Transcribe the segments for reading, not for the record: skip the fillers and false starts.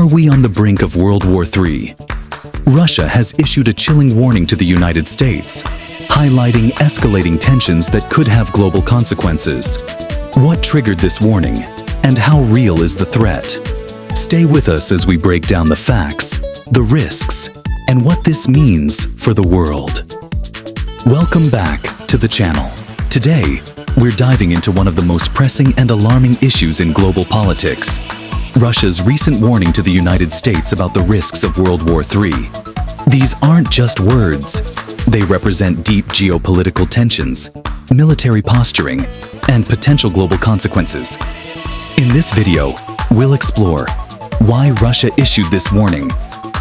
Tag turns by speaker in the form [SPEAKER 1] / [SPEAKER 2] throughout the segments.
[SPEAKER 1] Are we on the brink of World War III? Russia has issued a chilling warning to the United States, highlighting escalating tensions that could have global consequences. What triggered this warning, and how real is the threat? Stay with us as we break down the facts, the risks, and what this means for the world. Welcome back to the channel. Today, we're diving into one of the most pressing and alarming issues in global politics: Russia's recent warning to the United States about the risks of World War III. These aren't just words. They represent deep geopolitical tensions, military posturing, and potential global consequences. In this video, we'll explore why Russia issued this warning,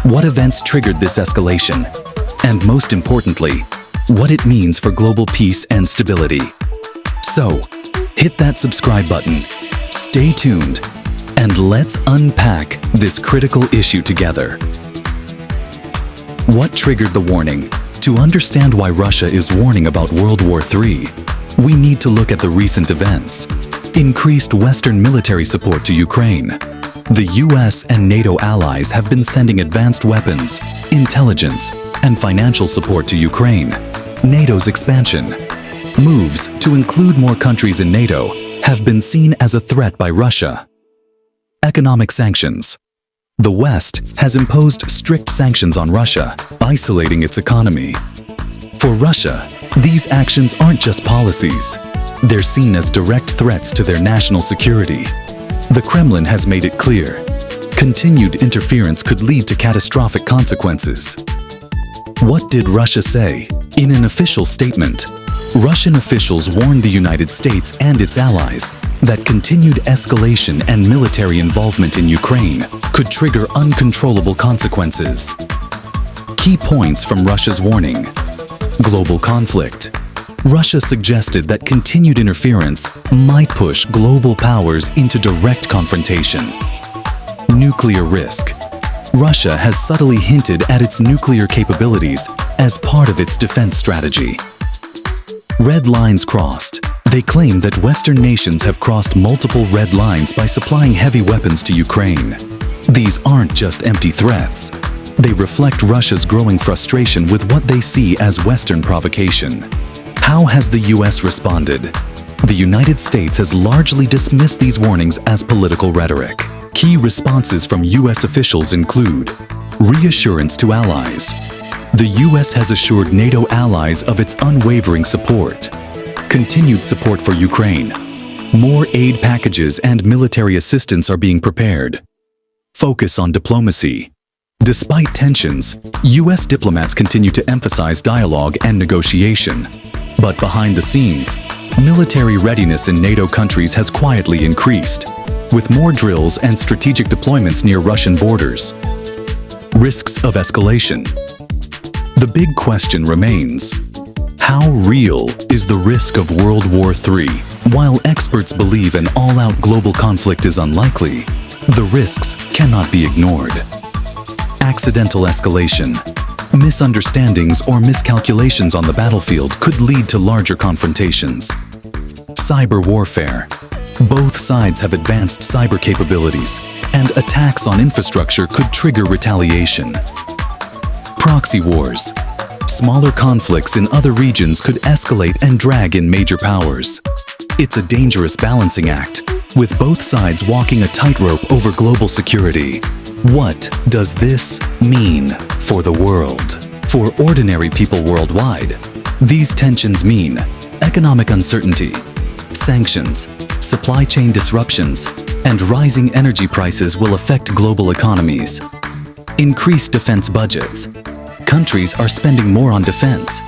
[SPEAKER 1] what events triggered this escalation, and most importantly, what it means for global peace and stability. So, hit that subscribe button, stay tuned, and let's unpack this critical issue together. What triggered the warning? To understand why Russia is warning about World War III, we need to look at the recent events. Increased Western military support to Ukraine. The US and NATO allies have been sending advanced weapons, intelligence, and financial support to Ukraine. NATO's expansion. Moves to include more countries in NATO have been seen as a threat by Russia. Economic sanctions. The West has imposed strict sanctions on Russia, isolating its economy. For Russia, these actions aren't just policies. They're seen as direct threats to their national security. The Kremlin has made it clear: continued interference could lead to catastrophic consequences. What did Russia say? In an official statement, Russian officials warned the United States and its allies that continued escalation and military involvement in Ukraine could trigger uncontrollable consequences. Key points from Russia's warning. Global conflict. Russia suggested that continued interference might push global powers into direct confrontation. Nuclear risk. Russia has subtly hinted at its nuclear capabilities as part of its defense strategy. Red lines crossed. They claim that Western nations have crossed multiple red lines by supplying heavy weapons to Ukraine. These aren't just empty threats. They reflect Russia's growing frustration with what they see as Western provocation. How has the US responded? The United States has largely dismissed these warnings as political rhetoric. Key responses from US officials include reassurance to allies. The US has assured NATO allies of its unwavering support. Continued support for Ukraine. More aid packages and military assistance are being prepared. Focus on diplomacy. Despite tensions, US diplomats continue to emphasize dialogue and negotiation. But behind the scenes, military readiness in NATO countries has quietly increased, with more drills and strategic deployments near Russian borders. Risks of escalation. The big question remains: how real is the risk of World War III? While experts believe an all-out global conflict is unlikely, the risks cannot be ignored. Accidental escalation. Misunderstandings or miscalculations on the battlefield could lead to larger confrontations. Cyber warfare. Both sides have advanced cyber capabilities, and attacks on infrastructure could trigger retaliation. Proxy wars. Smaller conflicts in other regions could escalate and drag in major powers. It's a dangerous balancing act, with both sides walking a tightrope over global security. What does this mean for the world? For ordinary people worldwide, these tensions mean economic uncertainty, sanctions, supply chain disruptions, and rising energy prices will affect global economies. Increased defense budgets. Countries are spending more on defense,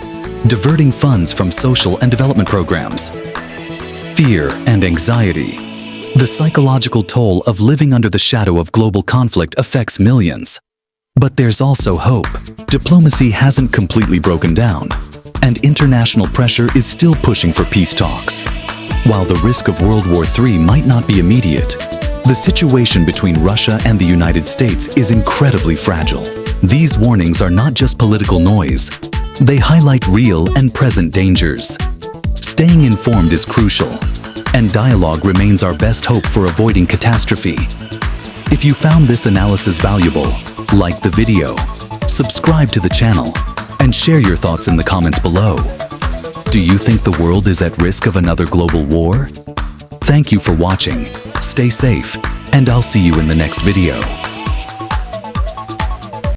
[SPEAKER 1] diverting funds from social and development programs. Fear and anxiety. The psychological toll of living under the shadow of global conflict affects millions. But there's also hope. Diplomacy hasn't completely broken down, and international pressure is still pushing for peace talks. While the risk of World War III might not be immediate, the situation between Russia and the United States is incredibly fragile. These warnings are not just political noise. They highlight real and present dangers. Staying informed is crucial, and dialogue remains our best hope for avoiding catastrophe. If you found this analysis valuable, like the video, subscribe to the channel, and share your thoughts in the comments below. Do you think the world is at risk of another global war? Thank you for watching. Stay safe, and I'll see you in the next video.